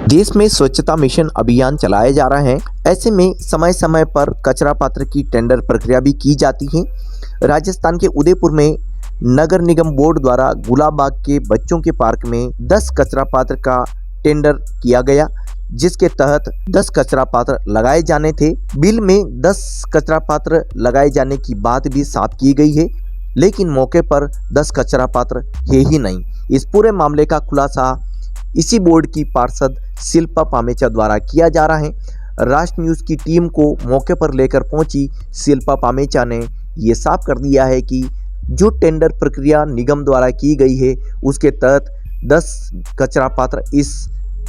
देश में स्वच्छता मिशन अभियान चलाए जा रहे हैं। ऐसे में समय समय पर कचरा पात्र की टेंडर प्रक्रिया भी की जाती है। राजस्थान के उदयपुर में नगर निगम बोर्ड द्वारा गुलाबबाग के बच्चों के पार्क में 10 कचरा पात्र का टेंडर किया गया, जिसके तहत 10 कचरा पात्र लगाए जाने थे। बिल में 10 कचरा पात्र लगाए जाने की बात भी साफ की गई है, लेकिन मौके पर 10 कचरा पात्र है ही नहीं। इस पूरे मामले का खुलासा इसी बोर्ड की पार्षद शिल्पा पामेचा द्वारा किया जा रहा है। राष्ट्र न्यूज़ की टीम को मौके पर लेकर पहुंची शिल्पा पामेचा ने ये साफ कर दिया है कि जो टेंडर प्रक्रिया निगम द्वारा की गई है, उसके तहत 10 कचरा पात्र इस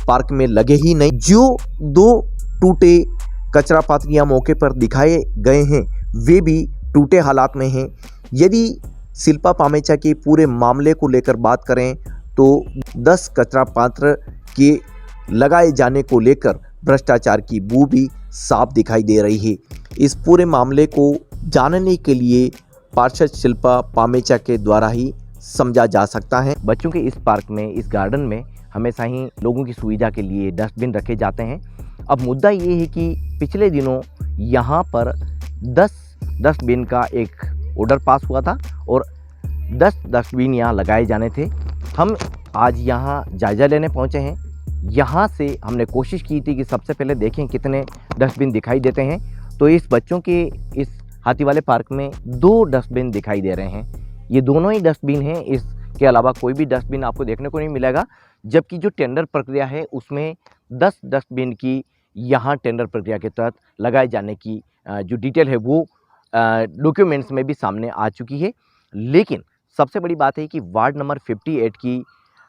पार्क में लगे ही नहीं। जो 2 टूटे कचरा पात्र यहाँ मौके पर दिखाए गए हैं, वे भी टूटे हालात में हैं। यदि शिल्पा पामेचा के पूरे मामले को लेकर बात करें तो 10 कचरा पात्र के लगाए जाने को लेकर भ्रष्टाचार की बू भी साफ दिखाई दे रही है। इस पूरे मामले को जानने के लिए पार्षद शिल्पा पामेचा के द्वारा ही समझा जा सकता है। बच्चों के इस पार्क में, इस गार्डन में हमेशा ही लोगों की सुविधा के लिए डस्टबिन रखे जाते हैं। अब मुद्दा ये है कि पिछले दिनों यहाँ पर 10 डस्टबिन का एक ऑर्डर पास हुआ था और 10 डस्टबिन यहाँ लगाए जाने थे। हम आज यहाँ जायज़ा लेने पहुँचे हैं। यहाँ से हमने कोशिश की थी कि सबसे पहले देखें कितने डस्टबिन दिखाई देते हैं। तो इस बच्चों के इस हाथी वाले पार्क में 2 डस्टबिन दिखाई दे रहे हैं। ये दोनों ही डस्टबिन हैं, इसके अलावा कोई भी डस्टबिन आपको देखने को नहीं मिलेगा। जबकि जो टेंडर प्रक्रिया है उसमें 10 डस्टबिन की यहाँ टेंडर प्रक्रिया के तहत लगाए जाने की जो डिटेल है वो डॉक्यूमेंट्स में भी सामने आ चुकी है। लेकिन सबसे बड़ी बात है कि वार्ड नंबर 58 की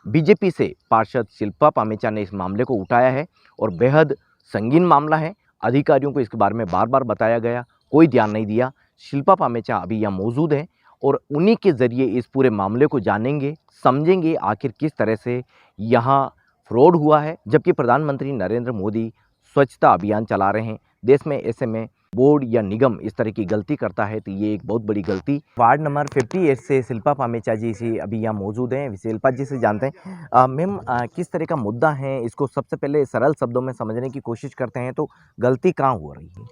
बीजेपी से पार्षद शिल्पा पामेचा ने इस मामले को उठाया है और बेहद संगीन मामला है। अधिकारियों को इसके बारे में बार बार बताया गया, कोई ध्यान नहीं दिया। शिल्पा पामेचा अभी यहाँ मौजूद हैं और उन्हीं के ज़रिए इस पूरे मामले को जानेंगे, समझेंगे आखिर किस तरह से यहाँ फ्रॉड हुआ है। जबकि प्रधानमंत्री नरेंद्र मोदी स्वच्छता अभियान चला रहे हैं देश में, ऐसे में बोर्ड या निगम इस तरह की गलती करता है तो ये एक बहुत बड़ी गलती। वार्ड नंबर 58 से शिल्पा पामेचा जी से अभी यहाँ मौजूद हैं। शिल्पा जी से जानते हैं मैम किस तरह का मुद्दा है, इसको सबसे पहले सरल शब्दों में समझने की कोशिश करते हैं। तो गलती कहाँ हो रही है?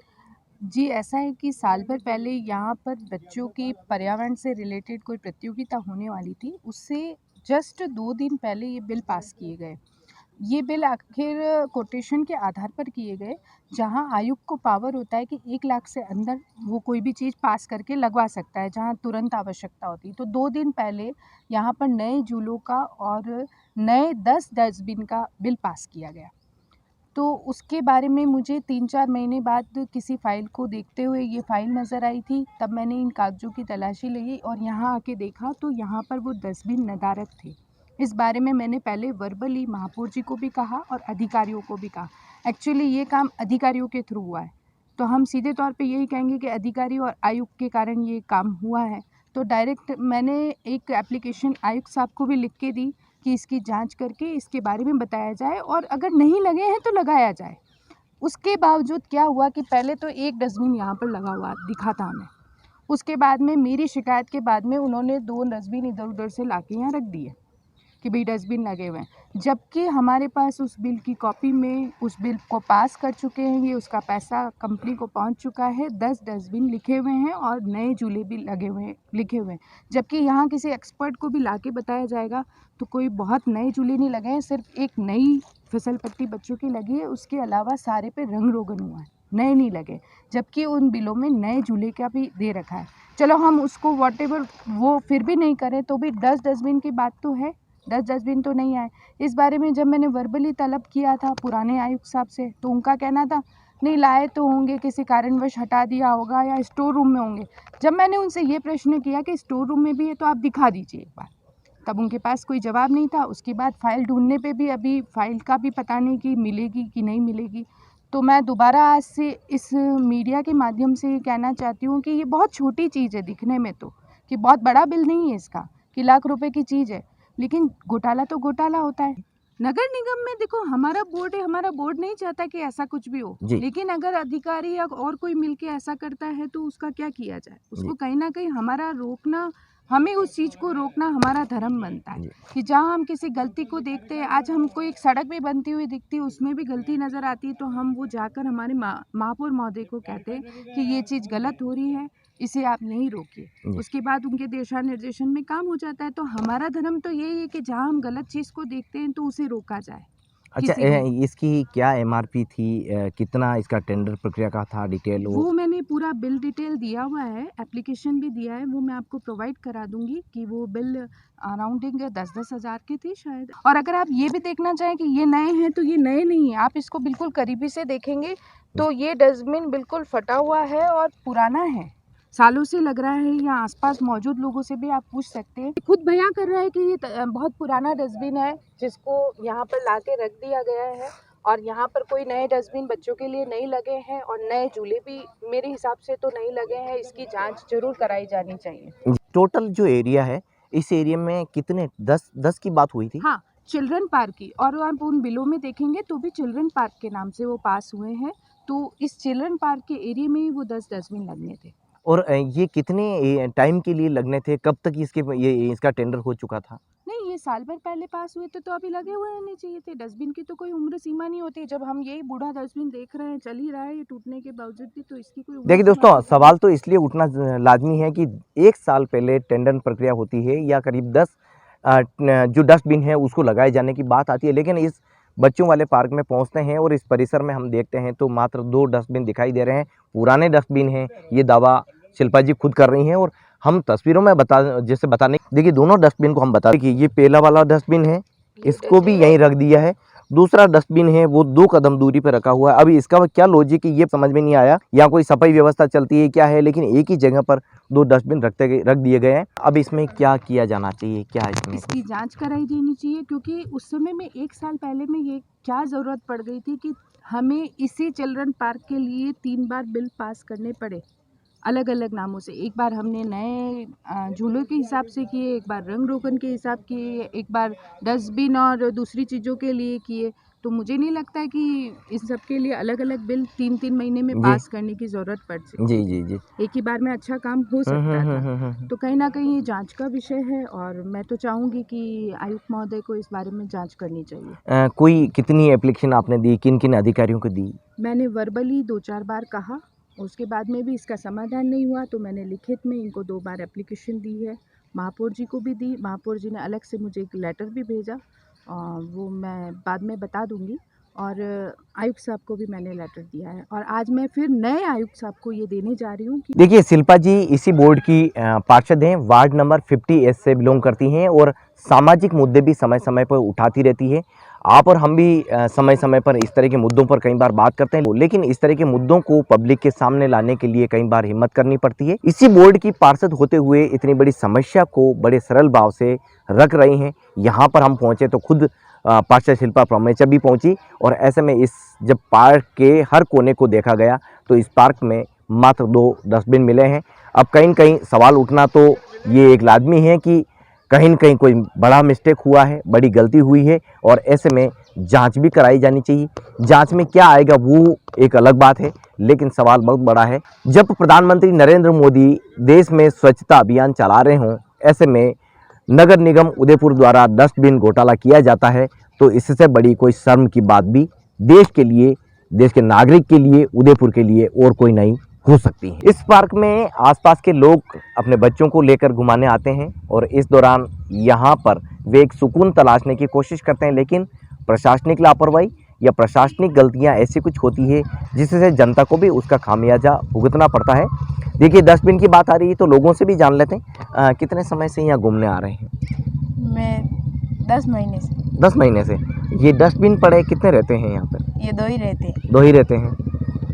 जी, ऐसा है कि साल भर पहले यहाँ पर बच्चों की पर्यावरण से रिलेटेड कोई प्रतियोगिता होने वाली थी। उससे जस्ट 2 दिन पहले ये बिल पास किए गए। ये बिल आखिर कोटेशन के आधार पर किए गए, जहाँ आयुक्त को पावर होता है कि 1 लाख से अंदर वो कोई भी चीज़ पास करके लगवा सकता है, जहाँ तुरंत आवश्यकता होती है। तो 2 दिन पहले यहाँ पर नए झूलों का और नए 10 डस्टबिन का बिल पास किया गया। तो उसके बारे में मुझे 3-4 महीने बाद किसी फ़ाइल को देखते हुए ये फ़ाइल नज़र आई थी। तब मैंने इन कागज़ों की तलाशी ली और यहाँ आके देखा तो यहाँ पर वो डस्टबिन नदारद थे। इस बारे में मैंने पहले वर्बली महापौर जी को भी कहा और अधिकारियों को भी कहा। एक्चुअली ये काम अधिकारियों के थ्रू हुआ है, तो हम सीधे तौर पे यही कहेंगे कि अधिकारी और आयुक्त के कारण ये काम हुआ है। तो डायरेक्ट मैंने एक एप्लीकेशन आयुक्त साहब को भी लिख के दी कि इसकी जांच करके इसके बारे में बताया जाए और अगर नहीं लगे हैं तो लगाया जाए। उसके बावजूद क्या हुआ कि पहले तो एक डस्टबिन यहाँ पर लगा हुआ दिखा था हमें। उसके बाद में मेरी शिकायत के बाद में उन्होंने 2 डस्टबिन इधर-उधर से लाके यहाँ रख दिए कि भाई डस्टबिन लगे हुए हैं। जबकि हमारे पास उस बिल की कॉपी में उस बिल को पास कर चुके हैं, ये उसका पैसा कंपनी को पहुंच चुका है। 10 डस्टबिन लिखे हुए हैं और नए झूले भी लगे हुए हैं, लिखे हुए हैं। जबकि यहाँ किसी एक्सपर्ट को भी लाके बताया जाएगा तो कोई बहुत नए झूले नहीं लगे हैं, सिर्फ एक नई फिसल पट्टी बच्चों की लगी है, उसके अलावा सारे पे रंग रोगन हुआ है, नए नहीं लगे। जबकि उन बिलों में नए झूले का भी दे रखा है। चलो हम उसको व्हाटएवर वो फिर भी नहीं करें तो भी 10 डस्टबिन की बात तो है, 10 डस्टबिन तो नहीं आए। इस बारे में जब मैंने वर्बली तलब किया था पुराने आयुक्त साहब से तो उनका कहना था नहीं लाए तो होंगे, किसी कारणवश हटा दिया होगा या स्टोर रूम में होंगे। जब मैंने उनसे ये प्रश्न किया कि स्टोर रूम में भी है तो आप दिखा दीजिए एक बार, तब उनके पास कोई जवाब नहीं था। उसके बाद फ़ाइल ढूंढने पे भी अभी फ़ाइल का भी पता नहीं कि मिलेगी कि नहीं मिलेगी। तो मैं दोबारा आज से इस मीडिया के माध्यम से ये कहना चाहती हूँ कि ये बहुत छोटी चीज़ है दिखने में तो, कि बहुत बड़ा बिल नहीं है इसका, कि लाख रुपए की चीज़ है, लेकिन घोटाला तो घोटाला होता है। नगर निगम में देखो हमारा बोर्ड है, हमारा बोर्ड नहीं चाहता कि ऐसा कुछ भी हो, लेकिन अगर अधिकारी या और कोई मिलके ऐसा करता है तो उसका क्या किया जाए? उसको कहीं ना कहीं हमारा रोकना हमें उस चीज़ को रोकना हमारा धर्म बनता है कि जहाँ हम किसी गलती को देखते हैं, आज हमको एक सड़क भी बनती हुई दिखती है, उसमें भी गलती नज़र आती है, तो हम वो जाकर हमारे महापौर महोदय को कहते हैं कि ये चीज़ गलत हो रही है, इसे आप नहीं रोकिए। उसके बाद उनके दिशा निर्देशन में काम हो जाता है। तो हमारा धर्म तो यही है कि जहाँ हम गलत चीज़ को देखते हैं तो उसे रोका जाए। अच्छा, किसी भी इसकी क्या एमआरपी थी, कितना इसका टेंडर प्रक्रिया का था, डिटेल वो मैंने पूरा बिल डिटेल दिया हुआ है, एप्लीकेशन भी दिया है, वो मैं आपको प्रोवाइड करा दूंगी कि वो बिल अराउंडिंग 10-10 हज़ार की थी शायद। और अगर आप ये भी देखना चाहें कि ये नए हैं तो ये नए नहीं है, आप इसको बिल्कुल करीबी से देखेंगे तो ये डस्टबिन बिल्कुल फटा हुआ है और पुराना है, सालों से लग रहा है। यहाँ आसपास मौजूद लोगों से भी आप पूछ सकते हैं, खुद बयां कर रहा है कि ये बहुत पुराना डस्टबिन है जिसको यहाँ पर ला के रख दिया गया है और यहाँ पर कोई नए डस्टबिन बच्चों के लिए नहीं लगे हैं और नए झूले भी मेरे हिसाब से तो नहीं लगे हैं। इसकी जांच जरूर कराई जानी चाहिए। टोटल जो एरिया है, इस एरिया में कितने 10 की बात हुई थी? हाँ, चिल्ड्रन पार्क की, और आप उन बिलों में देखेंगे तो भी चिल्ड्रन पार्क के नाम से वो पास हुए हैं। तो इस चिल्ड्रन पार्क के एरिया में ही वो 10 डस्टबिन लगने थे। और ये कितने टाइम के लिए लगने थे, कब तक ये इसका टेंडर हो चुका था? नहीं, ये साल भर पहले पास हुए थे तो अभी लगे हुए रहने चाहिए थे। डस्टबिन की तो कोई उम्र सीमा नहीं होती। जब हम यही बूढ़ा डस्टबिन देख रहे हैं, चल ही रहा है ये टूटने के बावजूद भी, तो इसकी कोई उम्र देखिए सीमा दोस्तों, नहीं। सवाल तो इसलिए उठना लाजमी है कि 1 साल पहले टेंडर प्रक्रिया होती है या करीब 10 जो डस्टबिन है उसको लगाए जाने की बात आती है, लेकिन इस बच्चों वाले पार्क में पहुंचते हैं और इस परिसर में हम देखते हैं तो मात्र 2 डस्टबिन दिखाई दे रहे हैं। पुराने डस्टबिन हैं, ये दावा शिल्पा जी खुद कर रही हैं और हम तस्वीरों में बताने, देखिए दोनों डस्टबिन को हम बता दें कि ये पहला वाला डस्टबिन है, इसको भी यहीं रख दिया है। दूसरा डस्टबिन है वो 2 कदम दूरी पर रखा हुआ है। अभी इसका क्या लॉजिक है ये समझ में नहीं आया, या कोई सफाई व्यवस्था चलती है क्या है, लेकिन एक ही जगह पर 2 डस्टबिन रख दिए गए हैं। अब इसमें क्या किया जाना चाहिए, क्या इसमें इसकी जांच कराई जानी चाहिए, क्योंकि उस समय में 1 साल पहले में ये क्या ज़रूरत पड़ गई थी कि हमें इसी चिल्ड्रन पार्क के लिए 3 बार बिल पास करने पड़े, अलग अलग नामों से। एक बार हमने नए झूलों के हिसाब से किए, एक बार रंग रोगन के हिसाब किए, एक बार डस्टबिन और दूसरी चीज़ों के लिए किए। तो मुझे नहीं लगता है कि इस सब के लिए अलग अलग बिल 3-3 महीने में जी। पास करने की ज़रूरत पड़ सकती जी है। जी जी। एक ही बार में अच्छा काम हो सकता था। तो कहीं ना कहीं ये जांच का विषय है और मैं तो चाहूँगी कि आयुक्त महोदय को इस बारे में जांच करनी चाहिए। कोई कितनी एप्लीकेशन आपने दी, किन किन अधिकारियों को दी? मैंने वर्बली 2-4 बार कहा, उसके बाद में भी इसका समाधान नहीं हुआ तो मैंने लिखित में इनको 2 बार एप्लीकेशन दी है। महापौर जी को भी दी, महापौर जी ने अलग से मुझे एक लेटर भी भेजा, वो मैं बाद में बता दूंगी। और आयुक्त साहब को भी मैंने लेटर दिया है और आज मैं फिर नए आयुक्त साहब को ये देने जा रही हूँ कि देखिए शिल्पा जी इसी बोर्ड की पार्षद हैं, वार्ड नंबर 50S से बिलोंग करती हैं और सामाजिक मुद्दे भी समय समय पर उठाती रहती है। आप और हम भी समय समय पर इस तरह के मुद्दों पर कई बार बात करते हैं, लेकिन इस तरह के मुद्दों को पब्लिक के सामने लाने के लिए कई बार हिम्मत करनी पड़ती है। इसी बोर्ड की पार्षद होते हुए इतनी बड़ी समस्या को बड़े सरल भाव से रख रही हैं। यहाँ पर हम पहुँचे तो खुद पार्षद शिल्पा प्रोमेचा भी पहुँची और ऐसे में इस जब पार्क के हर कोने को देखा गया तो इस पार्क में मात्र 2 डस्टबिन मिले हैं। अब कहीं न कहीं सवाल उठना तो ये एक लाजमी है कि कहीं न कहीं कोई बड़ा मिस्टेक हुआ है, बड़ी गलती हुई है और ऐसे में जांच भी कराई जानी चाहिए। जांच में क्या आएगा वो एक अलग बात है, लेकिन सवाल बहुत बड़ा है। जब प्रधानमंत्री नरेंद्र मोदी देश में स्वच्छता अभियान चला रहे हों, ऐसे में नगर निगम उदयपुर द्वारा डस्टबिन घोटाला किया जाता है तो इससे बड़ी कोई शर्म की बात भी देश के लिए, देश के नागरिक के लिए, उदयपुर के लिए और कोई नहीं हो सकती है। इस पार्क में आसपास के लोग अपने बच्चों को लेकर घुमाने आते हैं और इस दौरान यहाँ पर वे एक सुकून तलाशने की कोशिश करते हैं, लेकिन प्रशासनिक लापरवाही या प्रशासनिक गलतियाँ ऐसी कुछ होती है जिससे जनता को भी उसका खामियाजा भुगतना पड़ता है। देखिए डस्टबिन की बात आ रही है तो लोगों से भी जान लेते हैं कितने समय से यहाँ घूमने आ रहे हैं? मैं 10 महीने से। 10 महीने से। ये डस्टबिन पड़े कितने रहते हैं यहाँ पर? ये 2 ही रहते हैं। 2 ही रहते हैं।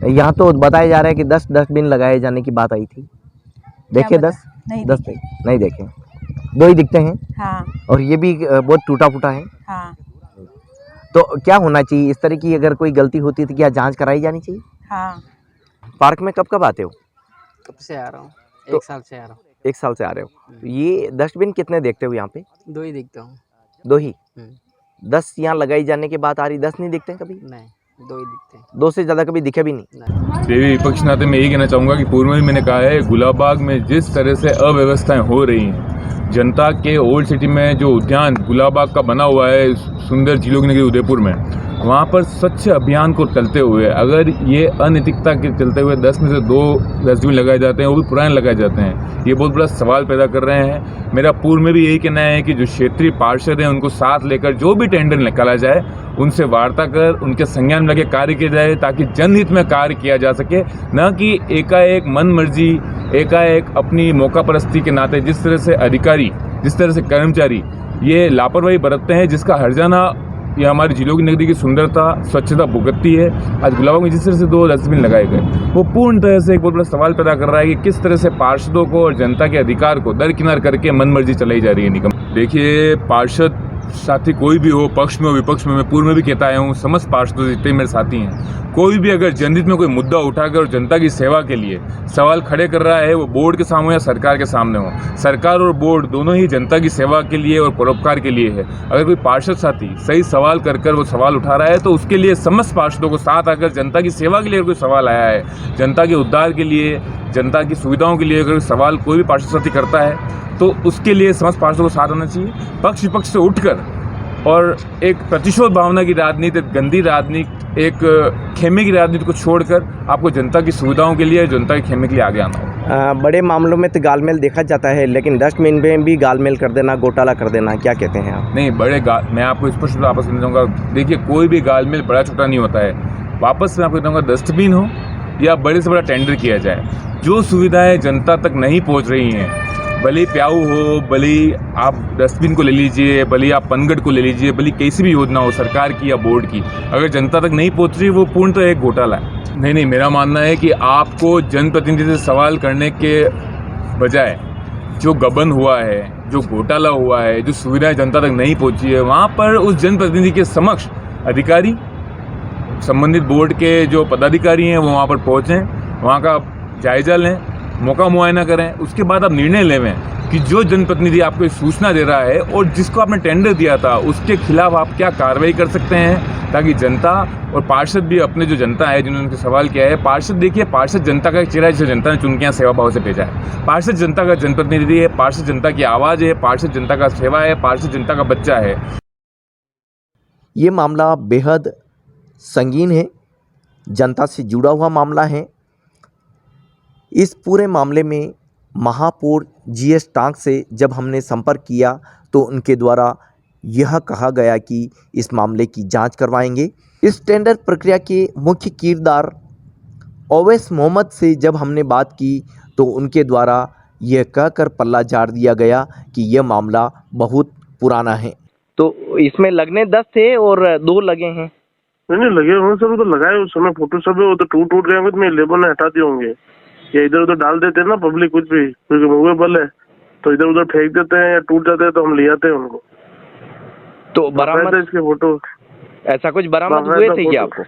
यहाँ तो बताया जा रहा है कि 10 डस्टबिन लगाए जाने की बात आई थी। देखे 10? नहीं 10 नहीं देखे। 2 ही दिखते हैं। हाँ और ये भी बहुत टूटा फूटा है। हाँ तो क्या होना चाहिए, इस तरह की अगर कोई गलती होती है तो क्या जांच कराई जानी चाहिए? हाँ। पार्क में कब कब आते हो? कब से आ रहा हूँ? तो 1 साल से आ रहा हूँ। 1 साल से आ रहे हो। तो ये डस्टबिन कितने देखते हो यहाँ पे? 2 ही दिखता हूँ। 2 ही? हम्म, 10 यहाँ लगाई जाने की बात आ रही, 10 नहीं दिखते हैं कभी? नहीं दो ही दिखते हैं। दो से ज़्यादा कभी दिखे भी नहीं। देवी विपक्ष नाते मैं यही कहना चाहूँगा कि पूर्व में भी मैंने कहा है, गुलाबबाग में जिस तरह से अव्यवस्थाएं हो रही हैं, जनता के ओल्ड सिटी में जो उद्यान गुलाबबाग का बना हुआ है सुंदर झीलों की नगरी उदयपुर में, वहाँ पर स्वच्छ अभियान को चलते हुए अगर ये अनैतिकता के चलते हुए 10 में से 2 डस्टबिन लगाए जाते हैं, वो भी पुराने लगाए जाते हैं, ये बहुत बड़ा सवाल पैदा कर रहे हैं। मेरा पूर्व में भी यही कहना है कि जो क्षेत्रीय पार्षद हैं उनको साथ लेकर जो भी टेंडर निकाला जाए उनसे वार्ता कर उनके संज्ञान में लगे कार्य किया जाए, ताकि जनहित में कार्य किया जा सके, न कि एकाएक मन मर्जी, एकाएक अपनी मौका परस्ती के नाते जिस तरह से अधिकारी, जिस तरह से कर्मचारी ये लापरवाही बरतते हैं, जिसका हर्जाना ये हमारी झीलों की नगरी की सुंदरता, स्वच्छता भुगतती है। आज गुलाबबाग में जिस तरह से 2 डस्टबिन लगाए गए, वो पूर्ण तरह से एक बहुत बड़ा सवाल पैदा कर रहा है कि किस तरह से पार्षदों को और जनता के अधिकार को दरकिनार करके मनमर्जी चलाई जा रही है निगम। देखिए, पार्षद साथी कोई भी हो, पक्ष में हो विपक्ष में, मैं पूर्व में भी कहता आया हूँ, समस्त पार्षदों जितने मेरे साथी हैं, कोई भी अगर जनहित में कोई मुद्दा उठाकर और जनता की सेवा के लिए सवाल खड़े कर रहा है, वो बोर्ड के सामने या सरकार के सामने हो, सरकार और बोर्ड दोनों ही जनता की सेवा के लिए और परोपकार के लिए है। अगर कोई पार्षद साथी सही सवाल कर वो सवाल उठा रहा है, तो उसके लिए समस्त पार्षदों को साथ आकर जनता की सेवा के लिए कोई सवाल आया है, जनता के उद्धार के लिए, जनता की सुविधाओं के लिए अगर सवाल कोई भी पार्षद साथी करता है, तो उसके लिए समस्त पार्षदों को साथ आना चाहिए। पक्ष विपक्ष से उठकर और एक प्रतिशोध भावना की राजनीति, गंदी राजनीति, एक खेमे की राजनीति को छोड़कर आपको जनता की सुविधाओं के लिए, जनता के खेमे के लिए आगे आना होगा। बड़े मामलों में तो गालमेल देखा जाता है, लेकिन डस्टबिन में भी गालमेल कर देना, घोटाला कर देना, क्या कहते हैं आप? नहीं, मैं आपको स्पष्ट वापस समझाऊंगा। देखिए, कोई भी गालमेल बड़ा छोटा नहीं होता है। वापस मैं आपको बताऊँगा, डस्टबिन हो या बड़े से बड़ा टेंडर किया जाए, जो सुविधाएँ जनता तक नहीं पहुँच रही हैं, भले प्याऊ हो, भले आप डस्टबिन को ले लीजिए, भले आप पनगढ़ को ले लीजिए, भले कैसी भी योजना हो सरकार की या बोर्ड की, अगर जनता तक नहीं पहुंच रही, वो पूर्ण तो एक घोटाला है। नहीं, मेरा मानना है कि आपको जनप्रतिनिधि से सवाल करने के बजाय जो गबन हुआ है, जो घोटाला हुआ है, जो सुविधाएं जनता तक नहीं पहुंची है, वहाँ पर उस जनप्रतिनिधि के समक्ष अधिकारी, संबंधित बोर्ड के जो पदाधिकारी हैं, वो वहाँ पर पहुँचें, वहाँ का जायजा लें, मौका मुआयना करें, उसके बाद आप निर्णय लेवें कि जो जनप्रतिनिधि आपको सूचना दे रहा है और जिसको आपने टेंडर दिया था, उसके खिलाफ आप क्या कार्रवाई कर सकते हैं, ताकि जनता और पार्षद भी अपने जो जनता है जिन्होंने उनसे सवाल किया है, पार्षद देखिए, पार्षद जनता का एक चेहरा है, जिसे जनता ने चुन के यहाँ सेवा भाव से भेजा है। पार्षद जनता का जनप्रतिनिधि है, पार्षद जनता की आवाज़ है, पार्षद जनता का सेवा है, पार्षद जनता का बच्चा है। ये मामला बेहद संगीन है, जनता से जुड़ा हुआ मामला है। इस पूरे मामले में महापौर GS टांक से जब हमने संपर्क किया तो उनके द्वारा यह कहा गया कि इस मामले की जांच करवाएंगे। इस टेंडर प्रक्रिया के मुख्य किरदार ओवैस मोहम्मद से जब हमने बात की तो उनके द्वारा यह कहकर पल्ला झाड़ दिया गया कि यह मामला बहुत पुराना है। तो इसमें लगने 10 थे और 2 लगे हैं। नहीं लगे होंगे सर, वो तो लगाए उस समय फोटो सब है, वो तो टूट गए होंगे, तो मेरे लेबर ने हटा दिए होंगे, या इधर उधर डाल देते हैं ना पब्लिक, कुछ भी क्योंकि मूवेबल है तो इधर उधर फेंक देते हैं या टूट जाते हैं तो हम ले आते हैं उनको। तो बरामद इसके फोटो ऐसा कुछ बरामद हुए थे क्या आपको?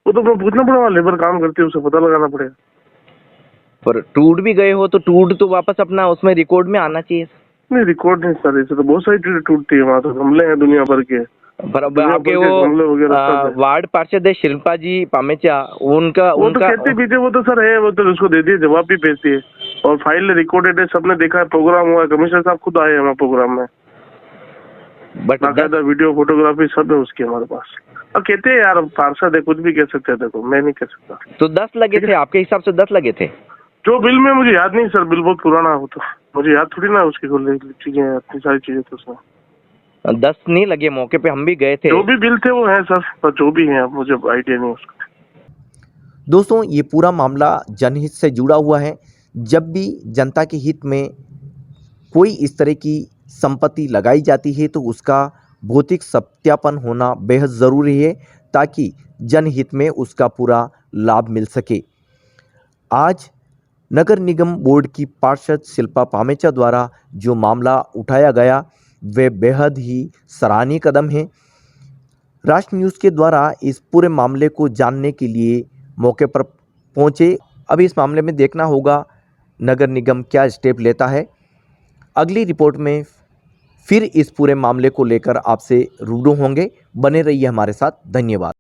वो तो मैं पूछना पड़ेगा, लेबर काम करती है, उसे पता लगाना पड़ेगा। पर टूट भी गए हो तो टूट तो वापस अपना उसमें रिकॉर्ड में आना चाहिए। नहीं, रिकॉर्ड नहीं सर, ऐसे तो बहुत सारी चीजें टूटती है, वहाँ तो हमले हैं दुनिया भर के। आपके वो वार्ड पार्षद है शिल्पा जी पामेचा, उनका वो तो कहते पीछे, वो तो सर है, वो तो उसको दे दिए, जवाब भी भेजती है और फाइल रिकॉर्डेड है, सबने देखा है, प्रोग्राम हुआ है, कमिश्नर साहब खुद आए हमारे प्रोग्राम में, बाकायदा वीडियो फोटोग्राफी सब है उसकी हमारे पास। और कहते हैं यार पार्षद है, कुछ भी कह सकते हैं, देखो मैं नहीं कह सकता। तो 10 लगे थे आपके हिसाब से? 10 लगे थे जो बिल में, मुझे याद नहीं सर, बिल बहुत पुराना हो तो मुझे याद थोड़ी ना उसकी चीजें, इतनी सारी चीजें तो उसमें 10 नहीं लगे, मौके पे हम भी गए थे। जो भी बिल थे वो है सर, पर जो भी है मुझे आइडिया नहीं उसका। दोस्तों, ये पूरा मामला जनहित से जुड़ा हुआ है। जब भी जनता के हित में कोई इस तरह की संपत्ति लगाई जाती है तो उसका भौतिक सत्यापन होना बेहद ज़रूरी है, ताकि जनहित में उसका पूरा लाभ मिल सके। आज नगर निगम बोर्ड की पार्षद शिल्पा पामेचा द्वारा जो मामला उठाया गया वे बेहद ही सराहनीय कदम है। राष्ट्र न्यूज़ के द्वारा इस पूरे मामले को जानने के लिए मौके पर पहुंचे। अब इस मामले में देखना होगा नगर निगम क्या स्टेप लेता है। अगली रिपोर्ट में फिर इस पूरे मामले को लेकर आपसे रूबरू होंगे। बने रहिए हमारे साथ। धन्यवाद।